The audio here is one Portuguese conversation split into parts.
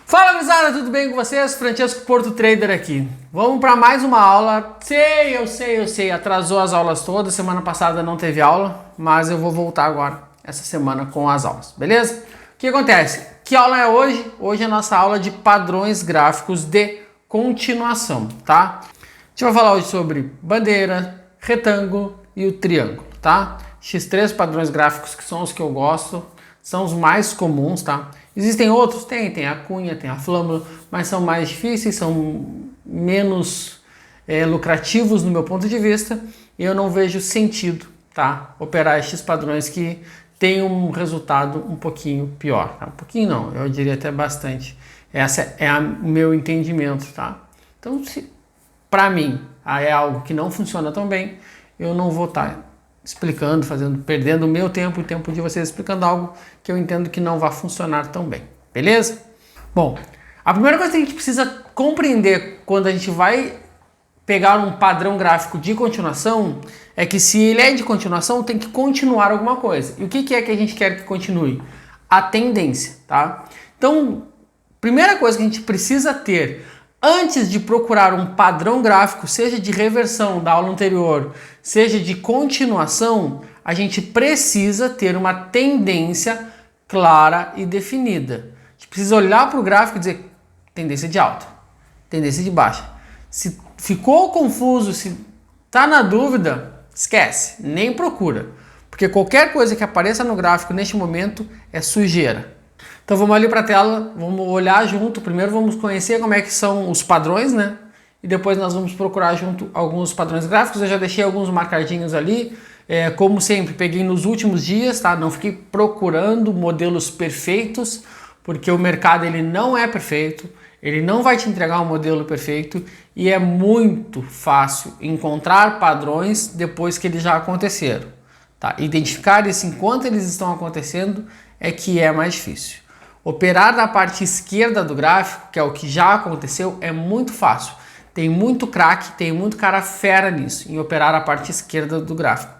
Fala, gurizada, tudo bem com vocês? Francesco Porto Trader aqui. Vamos para mais uma aula. Eu sei, atrasou as aulas todas, semana passada não teve aula, mas eu vou voltar agora, essa semana, com as aulas, beleza? O que acontece? Que aula é hoje? Hoje é a nossa aula de padrões gráficos de continuação, tá? A gente vai falar hoje sobre bandeira, retângulo e o triângulo, tá? X3 padrões gráficos que são os que eu gosto, são os mais comuns, tá? Existem outros? Tem a cunha, tem a flâmula, mas são mais difíceis, são menos lucrativos no meu ponto de vista e eu não vejo sentido, tá? Operar estes padrões que tem um resultado um pouquinho pior, tá? Um pouquinho não, eu diria até bastante. Essa é o meu entendimento, tá? Então, se para mim é algo que não funciona tão bem, eu não vou estar explicando, perdendo o meu tempo e o tempo de vocês explicando algo que eu entendo que não vai funcionar tão bem, beleza? Bom, a primeira coisa que a gente precisa compreender quando a gente vai pegar um padrão gráfico de continuação é que se ele é de continuação, tem que continuar alguma coisa. E o que é que a gente quer que continue? A tendência, tá? Então, primeira coisa que a gente precisa ter antes de procurar um padrão gráfico, seja de reversão da aula anterior, seja de continuação, a gente precisa ter uma tendência clara e definida. A gente precisa olhar para o gráfico e dizer tendência de alta, tendência de baixa. Se ficou confuso, se está na dúvida, esquece, nem procura. Porque qualquer coisa que apareça no gráfico neste momento é sujeira. Então vamos ali para a tela, vamos olhar junto, primeiro vamos conhecer como é que são os padrões, né? E depois nós vamos procurar junto alguns padrões gráficos, eu já deixei alguns marcadinhos ali, como sempre, peguei nos últimos dias, tá? Não fiquei procurando modelos perfeitos, porque o mercado ele não é perfeito, ele não vai te entregar um modelo perfeito e é muito fácil encontrar padrões depois que eles já aconteceram, tá? Identificar isso enquanto eles estão acontecendo é que é mais difícil. Operar na parte esquerda do gráfico, que é o que já aconteceu, é muito fácil. Tem muito craque, tem muito cara fera nisso, em operar a parte esquerda do gráfico.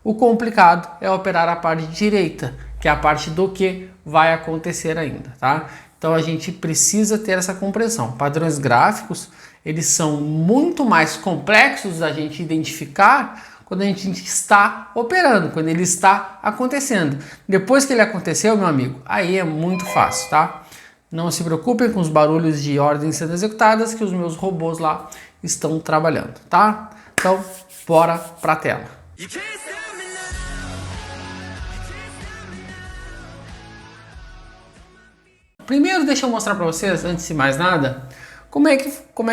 O complicado é operar a parte direita, que é a parte do que vai acontecer ainda, tá? Então a gente precisa ter essa compreensão. Padrões gráficos, eles são muito mais complexos da gente identificar quando a gente está operando, quando ele está acontecendo. Depois que ele aconteceu, meu amigo, aí é muito fácil, tá? Não se preocupem com os barulhos de ordens sendo executadas, que os meus robôs lá estão trabalhando, tá? Então, bora pra tela. Primeiro, deixa eu mostrar para vocês, antes de mais nada, como é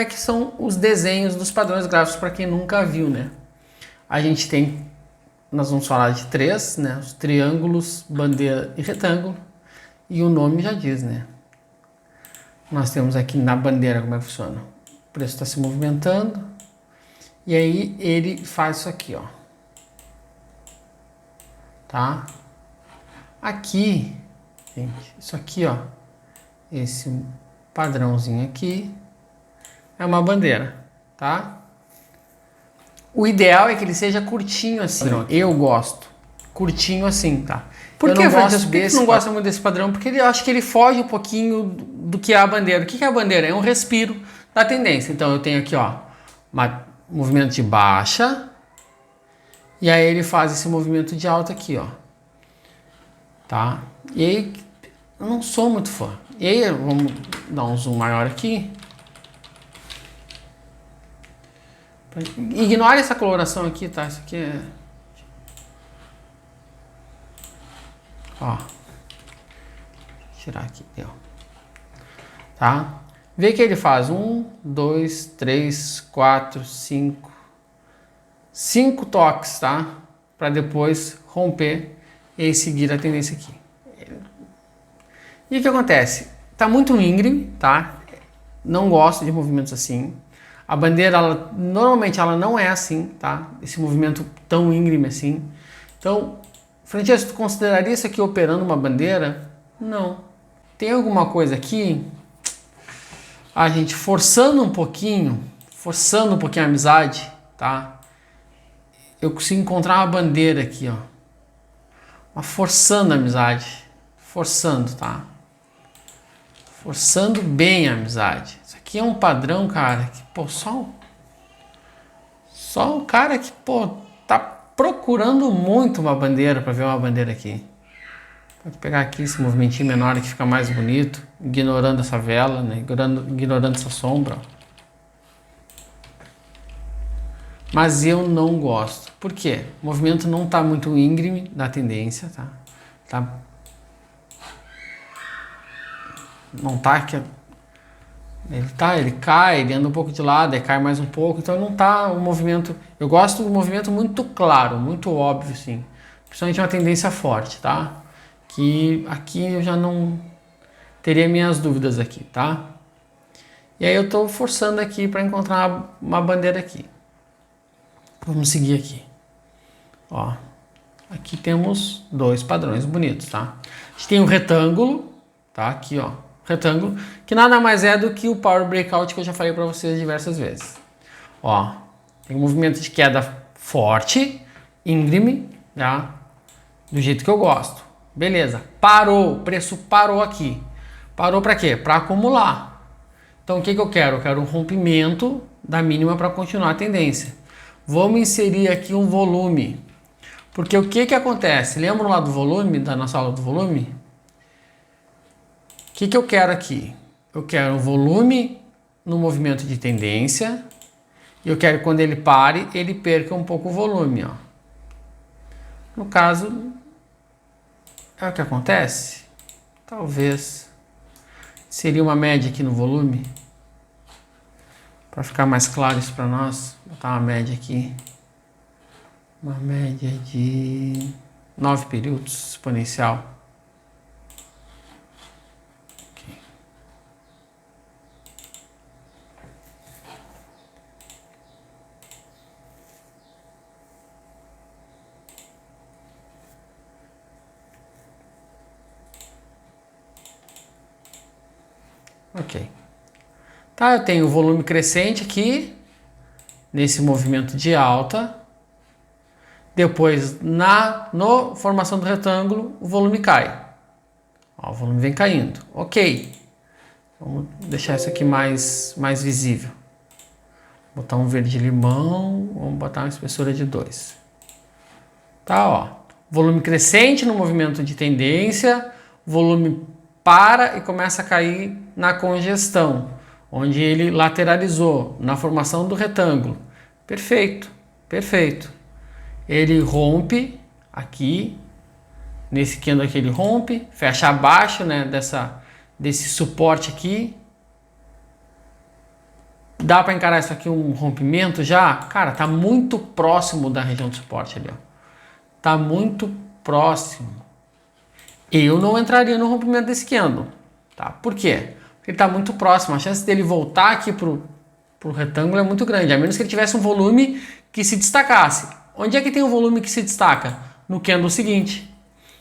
que são os desenhos dos padrões gráficos para quem nunca viu, né? A gente tem, nós vamos falar de três, né? Os triângulos, bandeira e retângulo. E o nome já diz, né? Nós temos aqui na bandeira como é que funciona. O preço está se movimentando. E aí ele faz isso aqui, ó. Tá? Aqui, gente, isso aqui, ó. Esse padrãozinho aqui é uma bandeira, tá? O ideal é que ele seja curtinho assim. Eu gosto. Curtinho assim, tá? Por que, Francisco? Por que você não gosta muito desse padrão? Porque eu acho que ele foge um pouquinho do que é a bandeira. O que é a bandeira? É um respiro da tendência. Então eu tenho aqui, ó, um movimento de baixa. E aí ele faz esse movimento de alta aqui, ó. Tá? E aí eu não sou muito fã. E aí vamos dar um zoom maior aqui. Ignore essa coloração aqui, tá? Isso aqui é... Ó. Tirar aqui, deu. Tá? Vê que ele faz 1, 2, 3, 4, 5. 5 toques, tá? Para depois romper e seguir a tendência aqui. E o que acontece? Tá muito íngreme, tá? Não gosto de movimentos assim. A bandeira, normalmente ela não é assim, tá? Esse movimento tão íngreme assim. Então, Francesco, tu consideraria isso aqui operando uma bandeira? Não. Tem alguma coisa aqui, a gente forçando um pouquinho a amizade, tá? Eu consigo encontrar uma bandeira aqui, ó. Uma forçando a amizade. Forçando, tá? Forçando bem a amizade. Isso aqui é um padrão, cara, que, pô, só um cara que, pô, tá procurando muito uma bandeira para ver uma bandeira aqui. Pode pegar aqui esse movimentinho menor que fica mais bonito, ignorando essa vela, né? Ignorando essa sombra. Mas eu não gosto. Por quê? O movimento não tá muito íngreme da tendência, tá? Não tá que ele cai, ele anda um pouco de lado, aí cai mais um pouco, então não tá um movimento. Eu gosto de um movimento muito claro, muito óbvio, assim. Principalmente uma tendência forte, tá? Que aqui eu já não teria minhas dúvidas aqui, tá? E aí eu tô forçando aqui para encontrar uma bandeira aqui. Vamos seguir aqui. Ó, aqui temos dois padrões bonitos, tá? A gente tem um retângulo, tá? Aqui, ó, retângulo, que nada mais é do que o Power Breakout que eu já falei para vocês diversas vezes. Ó, tem um movimento de queda forte, íngreme, tá? Do jeito que eu gosto. Beleza, parou, o preço parou aqui. Parou para quê? Para acumular. Então o que eu quero? Eu quero um rompimento da mínima para continuar a tendência. Vamos inserir aqui um volume. Porque o que acontece? Lembram lá do volume, da nossa aula do volume? O que eu quero aqui? Eu quero um volume no movimento de tendência. E eu quero que quando ele pare, ele perca um pouco o volume. Ó. No caso, é o que acontece? Talvez. Seria uma média aqui no volume. Para ficar mais claro isso para nós. Vou botar uma média aqui. Uma média de 9 períodos exponencial. Ok. Tá, eu tenho o volume crescente aqui, nesse movimento de alta. Depois, na formação do retângulo, o volume cai. Ó, o volume vem caindo. Ok. Vamos deixar isso aqui mais visível. Botar um verde limão, vamos botar uma espessura de 2. Tá, ó. Volume crescente no movimento de tendência, volume para e começa a cair na congestão, onde ele lateralizou na formação do retângulo. Perfeito, perfeito. Ele rompe aqui, nesse candle aqui ele rompe, fecha abaixo, né, desse suporte aqui. Dá para encarar isso aqui um rompimento já? Cara, tá muito próximo da região de suporte ali, ó. Tá muito próximo. Eu não entraria no rompimento desse candle, tá? Por quê? Porque ele tá muito próximo. A chance dele voltar aqui pro retângulo é muito grande, a menos que ele tivesse um volume que se destacasse. Onde é que tem um volume que se destaca? No candle seguinte.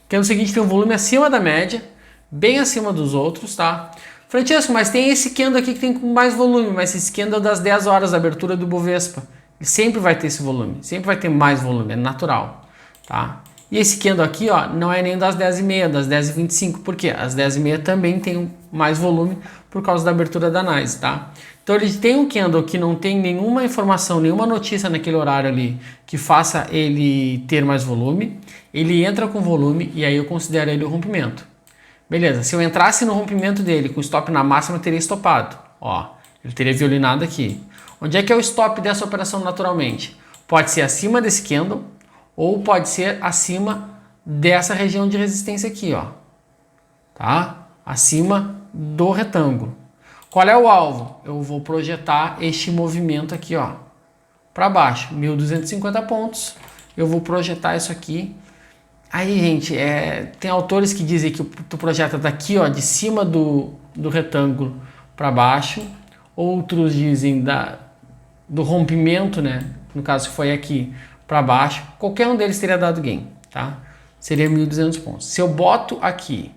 O candle seguinte tem um volume acima da média, bem acima dos outros, tá? Francesco, mas tem esse candle aqui que tem mais volume, mas esse candle é das 10 horas da abertura do Bovespa. Ele sempre vai ter esse volume, sempre vai ter mais volume, é natural, tá? E esse candle aqui, ó, não é nem das 10h30, das 10h25, por quê? As 10h30 também tem mais volume por causa da abertura da NYSE, tá? Então ele tem um candle que não tem nenhuma informação, nenhuma notícia naquele horário ali que faça ele ter mais volume. Ele entra com volume e aí eu considero ele o rompimento. Beleza, se eu entrasse no rompimento dele com stop na máxima, eu teria estopado. Ó, ele teria violinado aqui. Onde é que é o stop dessa operação naturalmente? Pode ser acima desse candle ou pode ser acima dessa região de resistência aqui, ó. Tá? Acima do retângulo. Qual é o alvo? Eu vou projetar este movimento aqui, ó, para baixo, 1.250 pontos. Eu vou projetar isso aqui. Aí, gente, tem autores que dizem que tu projeta daqui, ó, de cima do retângulo para baixo. Outros dizem do rompimento, né? No caso, foi aqui para baixo. Qualquer um deles teria dado gain, tá? Seria 1.200 pontos. Se eu boto aqui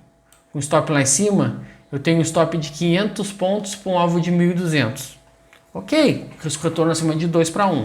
um stop lá em cima, eu tenho um stop de 500 pontos para um alvo de 1.200. Ok, risco retorno acima de 2 para 1.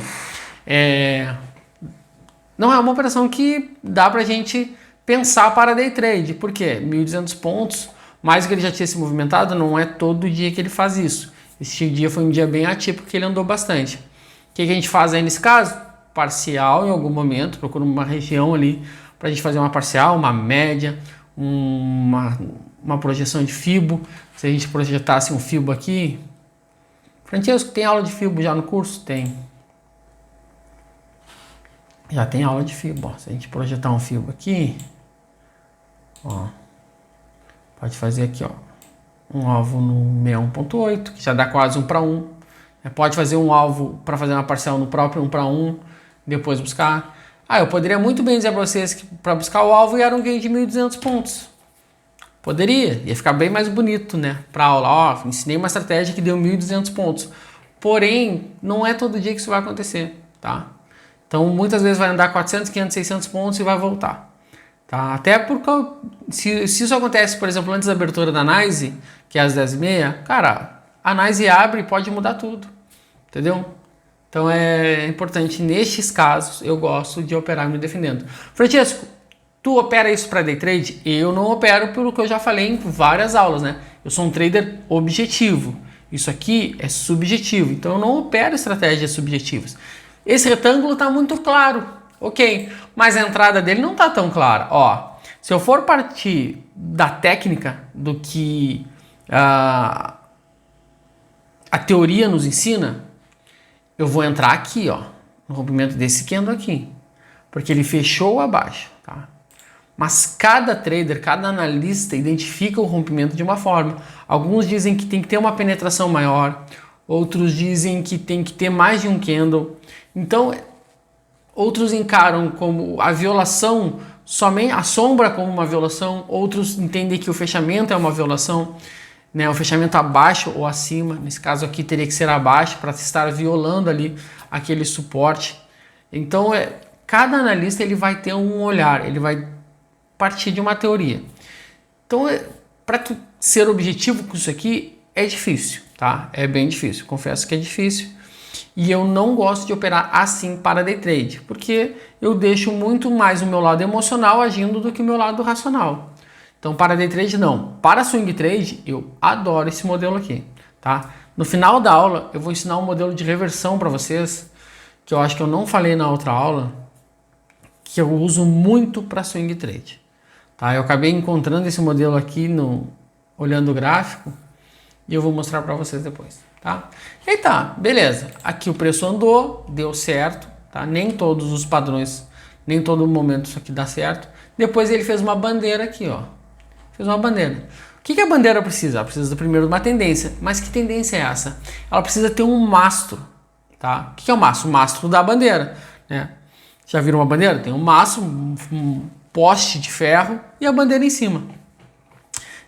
Não é uma operação que dá para a gente pensar para day trade. Por quê? 1.200 pontos mais que ele já tinha se movimentado, não é todo dia que ele faz isso. Esse dia foi um dia bem atípico que ele andou bastante. O que a gente faz aí nesse caso? Parcial em algum momento, procura uma região ali para a gente fazer uma parcial, uma média, uma projeção de FIBO. Se a gente projetasse um FIBO aqui... Francesco, tem aula de FIBO já no curso? Tem. Já tem aula de FIBO. Ó. Se a gente projetar um FIBO aqui, ó, pode fazer aqui, ó, um alvo no 61.8, que já dá quase 1 para 1. Pode fazer um alvo para fazer uma parcial no próprio 1 para 1, depois buscar. Eu poderia muito bem dizer para vocês que para buscar o alvo era um gain de 1.200 pontos. Poderia, ia ficar bem mais bonito, né? Para aula, ó, ensinei uma estratégia que deu 1.200 pontos. Porém, não é todo dia que isso vai acontecer, tá? Então, muitas vezes vai andar 400, 500, 600 pontos e vai voltar. Tá? Até porque, se isso acontece, por exemplo, antes da abertura da NYSE, que é às 10h30, cara, a NYSE abre e pode mudar tudo, entendeu? Então é importante, nestes casos, eu gosto de operar me defendendo. Francesco, tu opera isso para day trade? Eu não opero pelo que eu já falei em várias aulas, né? Eu sou um trader objetivo. Isso aqui é subjetivo, então eu não opero estratégias subjetivas. Esse retângulo está muito claro, ok, mas a entrada dele não está tão clara. Ó, se eu for partir da técnica do que a teoria nos ensina, eu vou entrar aqui, ó, no rompimento desse candle aqui, porque ele fechou abaixo, tá? Mas cada trader, cada analista identifica o rompimento de uma forma. Alguns dizem que tem que ter uma penetração maior, outros dizem que tem que ter mais de um candle. Então, outros encaram como a violação, somente a sombra como uma violação, outros entendem que o fechamento é uma violação, né? O fechamento abaixo ou acima, nesse caso aqui teria que ser abaixo para estar violando ali aquele suporte. Então, cada analista ele vai ter um olhar, ele vai partir de uma teoria. Então, para tu ser objetivo com isso aqui é difícil, tá? É bem difícil, confesso que é difícil. E eu não gosto de operar assim para day trade, porque eu deixo muito mais o meu lado emocional agindo do que o meu lado racional. Então, para day trade não. Para swing trade, eu adoro esse modelo aqui, tá? No final da aula, eu vou ensinar um modelo de reversão para vocês, que eu acho que eu não falei na outra aula, que eu uso muito para swing trade. Tá? Eu acabei encontrando esse modelo aqui olhando o gráfico e eu vou mostrar para vocês depois. Tá? E aí tá, beleza. Aqui o preço andou, deu certo, tá? Nem todos os padrões, nem todo momento isso aqui dá certo. Depois ele fez uma bandeira aqui, ó. Fez uma bandeira. O que a bandeira precisa? Ela precisa primeiro de uma tendência. Mas que tendência é essa? Ela precisa ter um mastro, tá? O que é o mastro? O mastro da bandeira, né? Já viram uma bandeira? Tem um mastro, um poste de ferro e a bandeira em cima.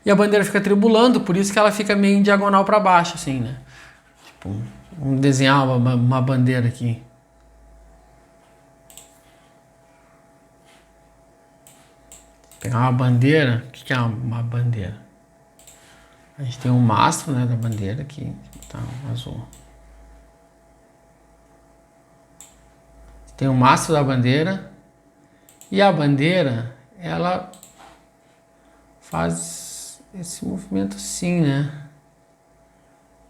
E a bandeira fica tribulando, por isso que ela fica meio em diagonal para baixo, assim, né? Tipo, vamos desenhar uma bandeira aqui. Pegar uma bandeira. O que é uma bandeira? A gente tem um mastro, né, da bandeira aqui. Tá, um azul. Tem o mastro da bandeira. E a bandeira, ela faz esse movimento assim, né?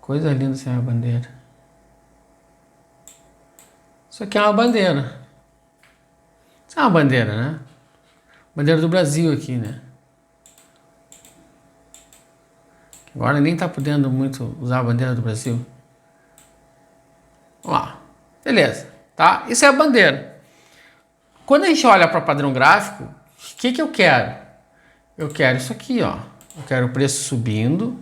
Coisa linda sem a bandeira. Isso aqui é uma bandeira. Isso é uma bandeira, né? Bandeira do Brasil aqui, né? Agora nem tá podendo muito usar a bandeira do Brasil. Vamos lá. Beleza, tá? Isso é a bandeira. Quando a gente olha para padrão gráfico, o que eu quero? Eu quero isso aqui, ó. Eu quero o preço subindo,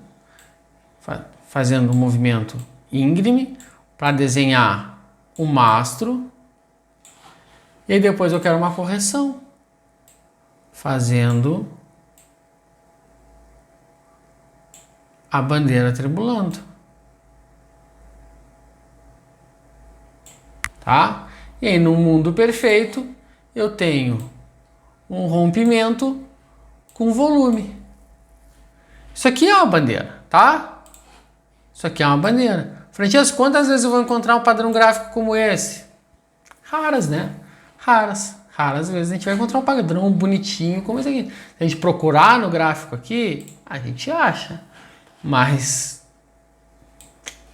fazendo um movimento íngreme para desenhar o mastro. E aí depois eu quero uma correção, fazendo a bandeira tribulando. Tá? E aí no mundo perfeito eu tenho um rompimento com volume. Isso aqui é uma bandeira, tá? Isso aqui é uma bandeira. Francesco, quantas vezes eu vou encontrar um padrão gráfico como esse? Raras, né? Raras. raras vezes a gente vai encontrar um padrão bonitinho como esse aqui. Se a gente procurar no gráfico aqui, a gente acha. Mas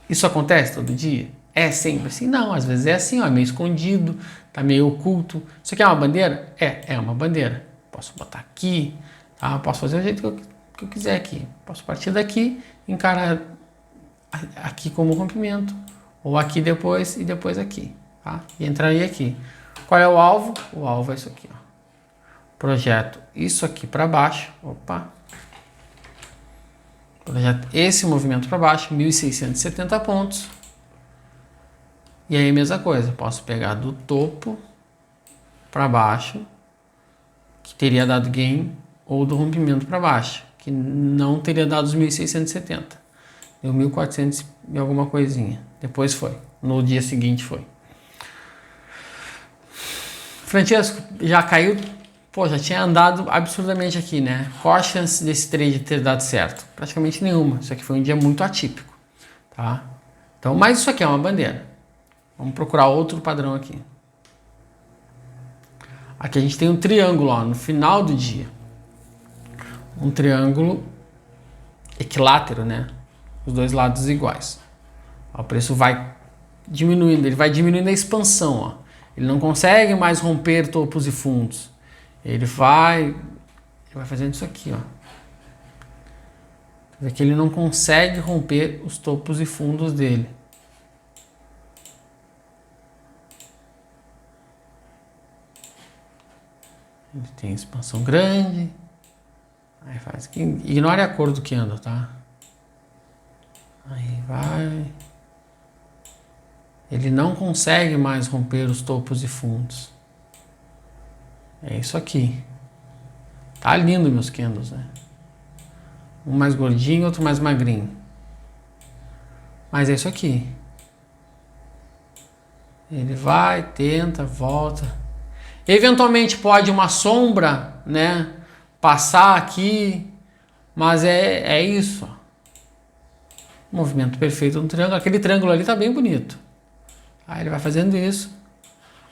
isso acontece todo dia? É sempre assim? Não, às vezes é assim, ó, é meio escondido, tá meio oculto. Isso aqui é uma bandeira? É uma bandeira. Posso botar aqui, tá? Posso fazer do jeito que eu quiser aqui. Posso partir daqui, encarar aqui como rompimento, ou aqui depois e depois aqui, tá? E entraria aqui. Qual é o alvo? O alvo é isso aqui, ó. Projeto isso aqui para baixo, opa. Projeto esse movimento para baixo, 1.670 pontos. E aí, mesma coisa, posso pegar do topo para baixo, que teria dado gain, ou do rompimento para baixo, que não teria dado os 1.670. Deu 1.400 e alguma coisinha. Depois foi. No dia seguinte foi. Francesco, já caiu. Pô, já tinha andado absurdamente aqui, né? Qual a chance desse trade ter dado certo? Praticamente nenhuma. Isso aqui foi um dia muito atípico, tá? Então, mas isso aqui é uma bandeira. Vamos procurar outro padrão aqui. Aqui a gente tem um triângulo, ó, no final do dia. Um triângulo equilátero, né? Os dois lados iguais. Ó, o preço vai diminuindo, ele vai diminuindo a expansão, ó. Ele não consegue mais romper topos e fundos. Ele vai fazendo isso aqui, ó. Quer dizer que ele não consegue romper os topos e fundos dele. Ele tem expansão grande. Aí faz aqui. Ignore a cor do candle, tá? Aí vai. Ele não consegue mais romper os topos e fundos. É isso aqui. Tá lindo meus candles, né? Um mais gordinho, outro mais magrinho. Mas é isso aqui. Ele vai, tenta, volta. Eventualmente pode uma sombra, né, passar aqui, mas é isso. Ó. Movimento perfeito no triângulo. Aquele triângulo ali tá bem bonito. Aí ele vai fazendo isso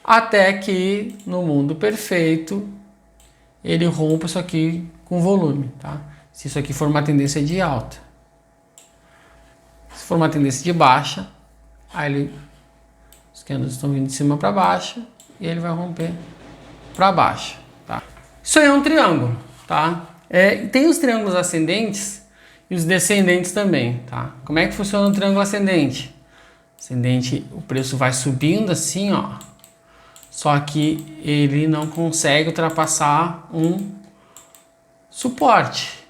até que no mundo perfeito ele rompa isso aqui com volume, tá? Se isso aqui for uma tendência de alta. Se for uma tendência de baixa, aí os candles estão vindo de cima para baixo e ele vai romper para baixo, tá? Isso aí é um triângulo, tá? Tem os triângulos ascendentes e os descendentes também, tá? Como é que funciona o triângulo ascendente? Ascendente, o preço vai subindo assim, ó. Só que ele não consegue ultrapassar um suporte.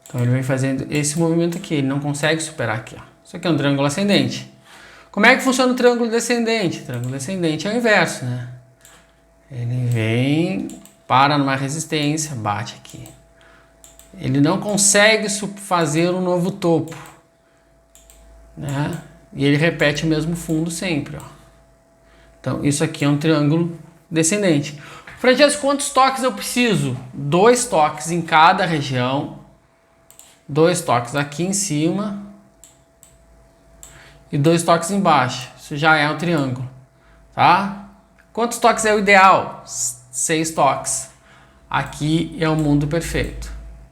Então ele vem fazendo esse movimento aqui, ele não consegue superar aqui, ó. Isso aqui é um triângulo ascendente. Como é que funciona o triângulo descendente? O triângulo descendente é o inverso, né? Ele vem, para numa resistência, bate aqui. Ele não consegue fazer um novo topo, né? E ele repete o mesmo fundo sempre, ó. Então, isso aqui é um triângulo descendente. Francesco, quantos toques eu preciso? 2 toques em cada região. 2 toques aqui em cima. E 2 toques embaixo. Isso já é um triângulo, tá? Quantos toques é o ideal? 6 toques. Aqui é o mundo perfeito,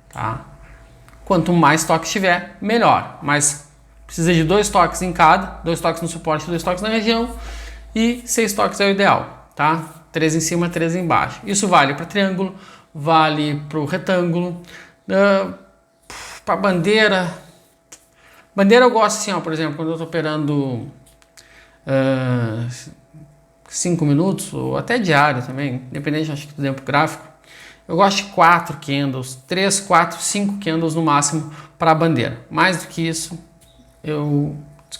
tá? Quanto mais toques tiver, melhor. Mas precisa de 2 toques em cada, 2 toques no suporte, 2 toques na região e 6 toques é o ideal, tá? 3 em cima, 3 embaixo. Isso vale para triângulo, vale para o retângulo, para bandeira. Bandeira eu gosto assim, ó, por exemplo, quando eu estou operando 5 minutos, ou até diário também, independente acho que do tempo gráfico, eu gosto de 4 candles, 3, 4, 5 candles no máximo para a bandeira. Mais do que isso, eu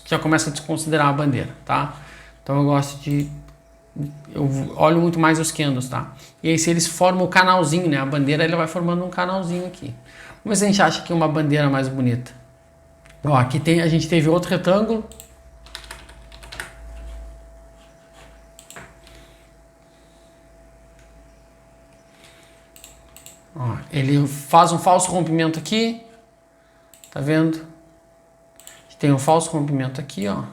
já começo a desconsiderar a bandeira, tá? Então eu gosto de... eu olho muito mais os candles, tá? E aí se eles formam o canalzinho, né? A bandeira ela vai formando um canalzinho aqui. Vamos ver se a gente acha aqui uma bandeira mais bonita. Ó, aqui a gente teve outro retângulo. Ó, ele faz um falso rompimento aqui. Tá vendo? Tem um falso rompimento aqui, ó.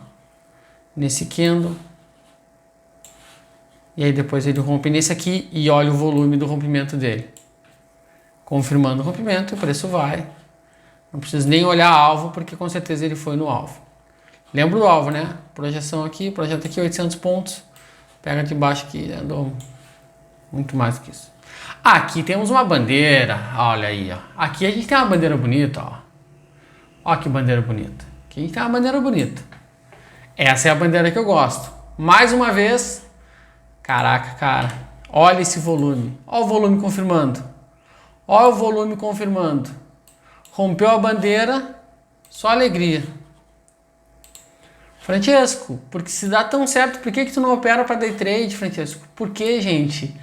Nesse candle. E aí depois ele rompe nesse aqui e olha o volume do rompimento dele. Confirmando o rompimento, o preço vai. Não precisa nem olhar alvo, porque com certeza ele foi no alvo. Lembra do alvo, né? Projeção aqui, projeto aqui, 800 pontos. Pega de baixo aqui, andou muito mais do que isso. Aqui temos uma bandeira, olha aí, ó. Aqui a gente tem uma bandeira bonita, ó. Ó que bandeira bonita. Aqui a gente tem uma bandeira bonita. Essa é a bandeira que eu gosto. Mais uma vez, caraca, cara. Olha esse volume. Olha o volume confirmando. Olha o volume confirmando. Rompeu a bandeira, só alegria. Francesco, porque se dá tão certo, por que tu não opera para day trade, Francesco? Porque, gente,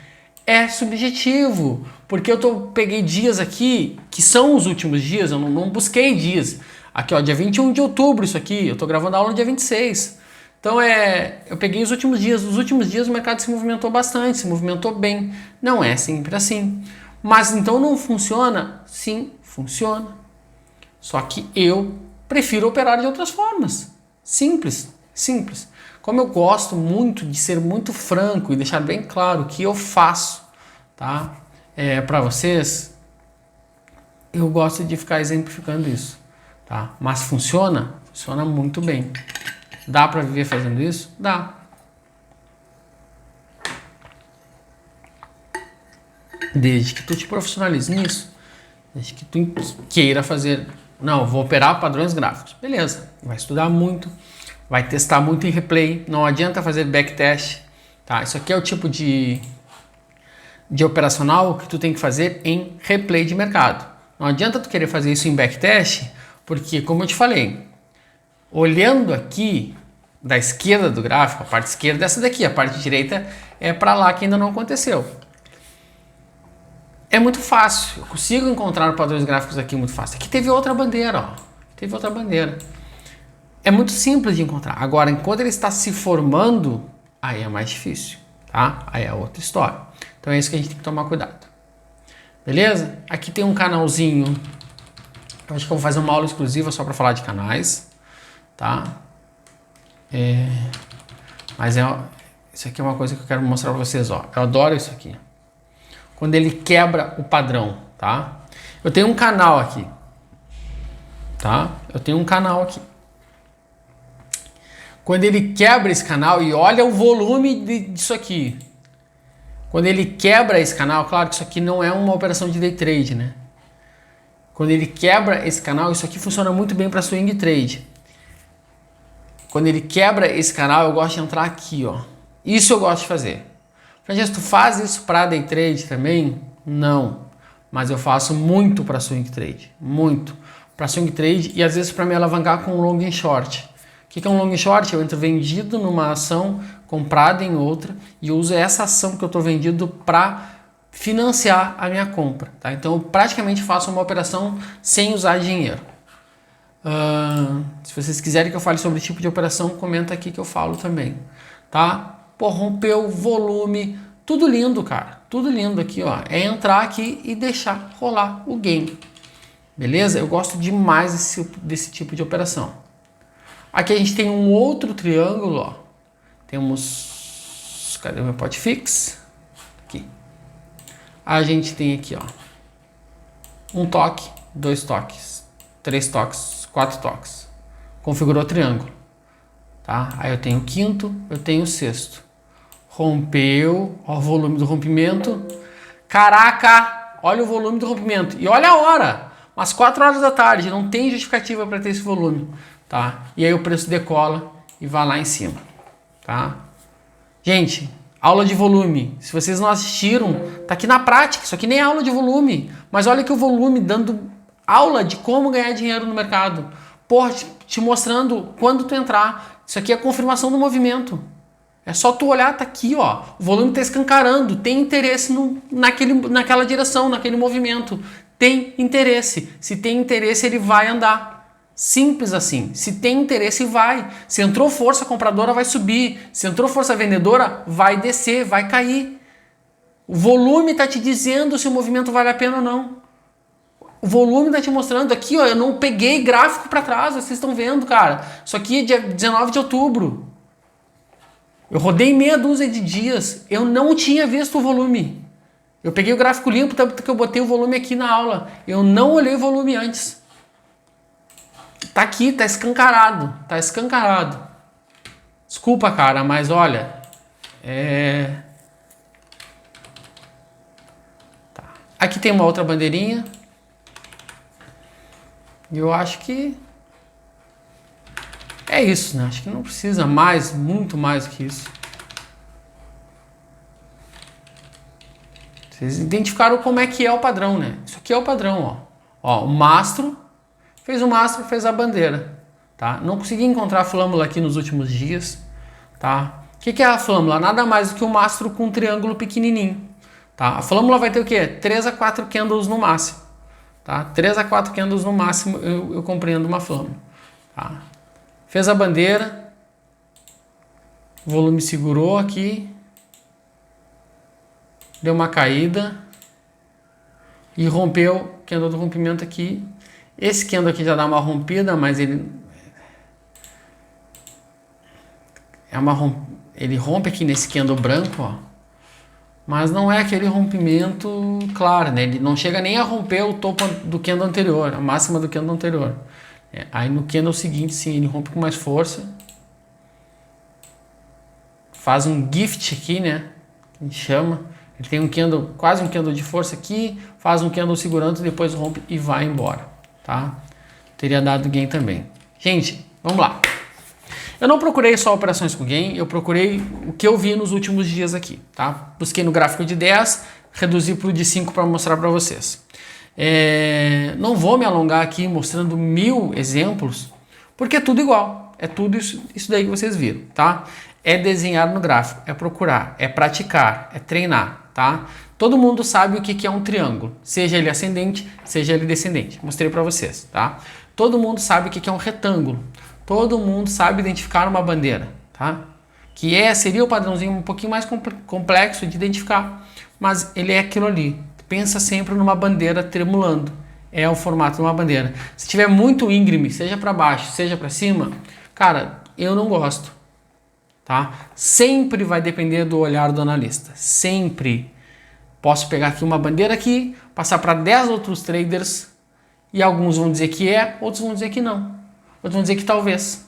é subjetivo. Porque peguei dias aqui, que são os últimos dias, eu não busquei dias. Aqui, ó, dia 21 de outubro isso aqui, eu tô gravando a aula no dia 26. Então, eu peguei os últimos dias. Nos últimos dias o mercado se movimentou bastante, se movimentou bem. Não é sempre assim. Mas então não funciona? Sim, funciona. Só que eu prefiro operar de outras formas. Simples, simples. Como eu gosto muito de ser muito franco e deixar bem claro o que eu faço, tá? Para vocês, eu gosto de ficar exemplificando isso, tá? Mas funciona? Funciona muito bem. Dá para viver fazendo isso? Dá. Desde que tu te profissionalize nisso, desde que tu queira fazer... Não, vou operar padrões gráficos. Beleza, vai estudar muito, vai testar muito em replay, não adianta fazer backtest, tá? Isso aqui é o tipo de operacional que tu tem que fazer em replay de mercado. Não adianta tu querer fazer isso em backtest, porque, como eu te falei, olhando aqui da esquerda do gráfico, a parte esquerda é essa daqui, a parte direita é para lá que ainda não aconteceu. É muito fácil, eu consigo encontrar padrões gráficos aqui muito fácil. Aqui teve outra bandeira, ó. Teve outra bandeira. É muito simples de encontrar. Agora, enquanto ele está se formando, aí é mais difícil, tá? Aí é outra história. Então é isso que a gente tem que tomar cuidado. Beleza? Aqui tem um canalzinho. Eu acho que eu vou fazer uma aula exclusiva só para falar de canais, tá? Mas isso aqui é uma coisa que eu quero mostrar para vocês, ó. Eu adoro isso aqui. Quando ele quebra o padrão, tá? Eu tenho um canal aqui, tá? Eu tenho um canal aqui. Quando ele quebra esse canal, e olha o volume disso aqui. Quando ele quebra esse canal, claro que isso aqui não é uma operação de day trade, né? Quando ele quebra esse canal, isso aqui funciona muito bem para swing trade. Quando ele quebra esse canal, eu gosto de entrar aqui, ó. Isso eu gosto de fazer. Francesco, tu faz isso para day trade também? Não. Mas eu faço muito para swing trade. Muito. Para swing trade e às vezes para me alavancar com long e short. O que é um long e short? Eu entro vendido numa ação, comprado em outra e uso essa ação que eu estou vendido para financiar a minha compra. Tá? Então eu praticamente faço uma operação sem usar dinheiro. Se vocês quiserem que eu fale sobre esse tipo de operação, comenta aqui que eu falo também. Tá? Pô, rompeu volume, tudo lindo, cara, tudo lindo aqui, ó, é entrar aqui e deixar rolar o game, beleza? Eu gosto demais desse tipo de operação. Aqui a gente tem um outro triângulo, ó, temos, cadê o meu pot fix? Aqui. A gente tem aqui, ó, um toque, 2 toques, 3 toques, 4 toques, configurou triângulo. Tá? Aí eu tenho o quinto, eu tenho o sexto. Rompeu, ó o volume do rompimento. Caraca, olha o volume do rompimento. E olha a hora, umas 4 horas da tarde, não tem justificativa para ter esse volume. Tá? E aí o preço decola e vai lá em cima. Tá? Gente, aula de volume. Se vocês não assistiram, tá aqui na prática. Isso aqui nem é aula de volume. Mas olha que o volume dando aula de como ganhar dinheiro no mercado. Porra, te mostrando quando tu entrar. Isso aqui é a confirmação do movimento. É só tu olhar, tá aqui, ó. O volume tá escancarando. Tem interesse naquela direção, naquele movimento. Tem interesse. Se tem interesse, ele vai andar. Simples assim. Se tem interesse, vai. Se entrou força compradora, vai subir. Se entrou força vendedora, vai descer, vai cair. O volume tá te dizendo se o movimento vale a pena ou não. O volume tá te mostrando aqui, ó, eu não peguei gráfico para trás, vocês estão vendo, cara. Isso aqui é dia 19 de outubro. Eu rodei meia dúzia de dias, eu não tinha visto o volume. Eu peguei o gráfico limpo, tanto que eu botei o volume aqui na aula. Eu não olhei o volume antes. Tá aqui, tá escancarado. Tá escancarado. Desculpa, cara, mas olha. Tá. Aqui tem uma outra bandeirinha. E eu acho que é isso, né? Acho que não precisa mais, muito mais do que isso. Vocês identificaram como é que é o padrão, né? Isso aqui é o padrão, ó. Ó, o mastro, fez a bandeira, tá? Não consegui encontrar a flâmula aqui nos últimos dias, tá? O que é a flâmula? Nada mais do que o mastro com um triângulo pequenininho, tá? A flâmula vai ter o quê? 3 a 4 candles no máximo, tá? 3 a 4 candles no máximo eu compreendo uma flâmula, tá? Fez a bandeira, o volume segurou aqui, deu uma caída e rompeu o candle do rompimento aqui. Esse candle aqui já dá uma rompida, mas ele ele rompe aqui nesse candle branco, ó. Mas não é aquele rompimento claro, né? Ele não chega nem a romper o topo do candle anterior, a máxima do candle anterior. Aí no candle seguinte, sim, ele rompe com mais força. Faz um gift aqui, né? A gente chama. Ele tem um candle, quase um candle de força aqui, faz um candle segurando, depois rompe e vai embora, tá? Teria dado gain também. Gente, vamos lá. Eu não procurei só operações com gain, eu procurei o que eu vi nos últimos dias aqui, tá? Busquei no gráfico de 10, reduzi para o de 5 para mostrar para vocês. Não vou me alongar aqui mostrando 1000 exemplos, porque é tudo igual. É tudo isso daí que vocês viram, tá? É desenhar no gráfico, é procurar, é praticar, é treinar, tá? Todo mundo sabe o que é um triângulo, seja ele ascendente, seja ele descendente. Mostrei para vocês, tá? Todo mundo sabe o que é um retângulo. Todo mundo sabe identificar uma bandeira, tá? Seria o padrãozinho um pouquinho mais complexo de identificar, mas ele é aquilo ali. Pensa sempre numa bandeira tremulando. É o formato de uma bandeira. Se tiver muito íngreme, seja para baixo, seja para cima, cara, eu não gosto. Tá? Sempre vai depender do olhar do analista. Sempre. Posso pegar aqui uma bandeira aqui, passar para 10 outros traders e alguns vão dizer que é, outros vão dizer que não. Outros vão dizer que talvez.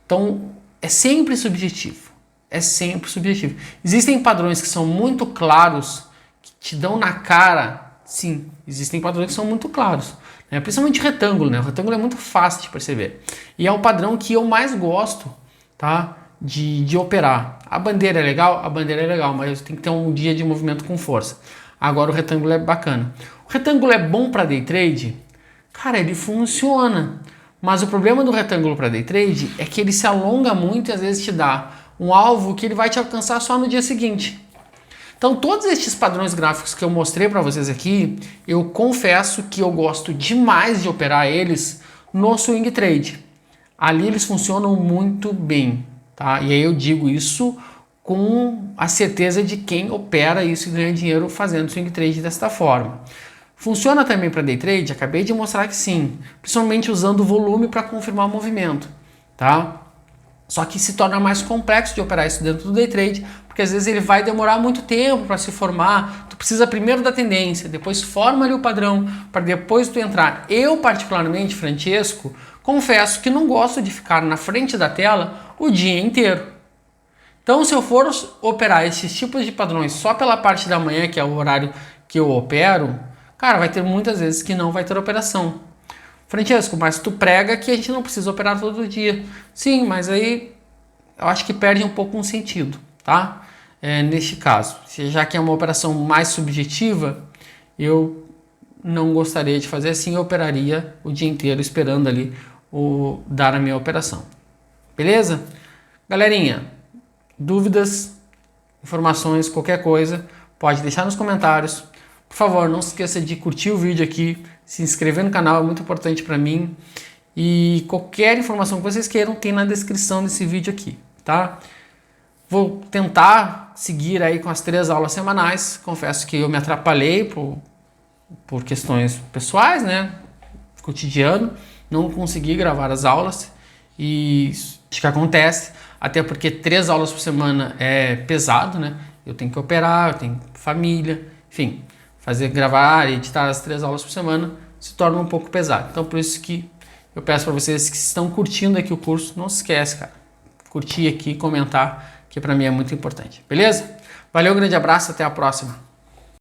Então, é sempre subjetivo. É sempre subjetivo. Existem padrões que são muito claros, que te dão na cara. Sim, existem padrões que são muito claros. Né? Principalmente retângulo, né? O retângulo é muito fácil de perceber. E é o padrão que eu mais gosto, tá? De operar. A bandeira é legal, mas tem que ter um dia de movimento com força. Agora o retângulo é bacana. O retângulo é bom para day trade? Cara, ele funciona. Mas o problema do retângulo para day trade é que ele se alonga muito e às vezes te dá um alvo que ele vai te alcançar só no dia seguinte. Então todos estes padrões gráficos que eu mostrei para vocês aqui, eu confesso que eu gosto demais de operar eles no swing trade. Ali eles funcionam muito bem. Tá? E aí eu digo isso com a certeza de quem opera isso e ganha dinheiro fazendo swing trade desta forma. Funciona também para day trade? Acabei de mostrar que sim, principalmente usando o volume para confirmar o movimento. Tá? Só que se torna mais complexo de operar isso dentro do day trade, porque às vezes ele vai demorar muito tempo para se formar. Tu precisa primeiro da tendência, depois forma ali o padrão, para depois tu entrar. Eu particularmente, Francesco, confesso que não gosto de ficar na frente da tela o dia inteiro. Então, se eu for operar esses tipos de padrões só pela parte da manhã, que é o horário que eu opero, cara, vai ter muitas vezes que não vai ter operação. Francesco, mas tu prega que a gente não precisa operar todo dia. Sim, mas aí eu acho que perde um pouco um sentido, tá? Neste caso, já que é uma operação mais subjetiva, eu não gostaria de fazer assim, eu operaria o dia inteiro esperando ali dar a minha operação. Beleza? Galerinha, dúvidas, informações, qualquer coisa, pode deixar nos comentários. Por favor, não se esqueça de curtir o vídeo aqui, se inscrever no canal, é muito importante para mim. E qualquer informação que vocês queiram tem na descrição desse vídeo aqui, tá? Vou tentar seguir aí com as 3 aulas semanais. Confesso que eu me atrapalhei por questões pessoais, né? Cotidiano, não consegui gravar as aulas. E isso que acontece, até porque 3 aulas por semana é pesado, né? Eu tenho que operar, eu tenho família, enfim, gravar e editar as 3 aulas por semana se torna um pouco pesado. Então por isso que eu peço para vocês que estão curtindo aqui o curso, não se esquece, cara, curtir aqui, comentar, que para mim é muito importante, beleza? Valeu, grande abraço, até a próxima.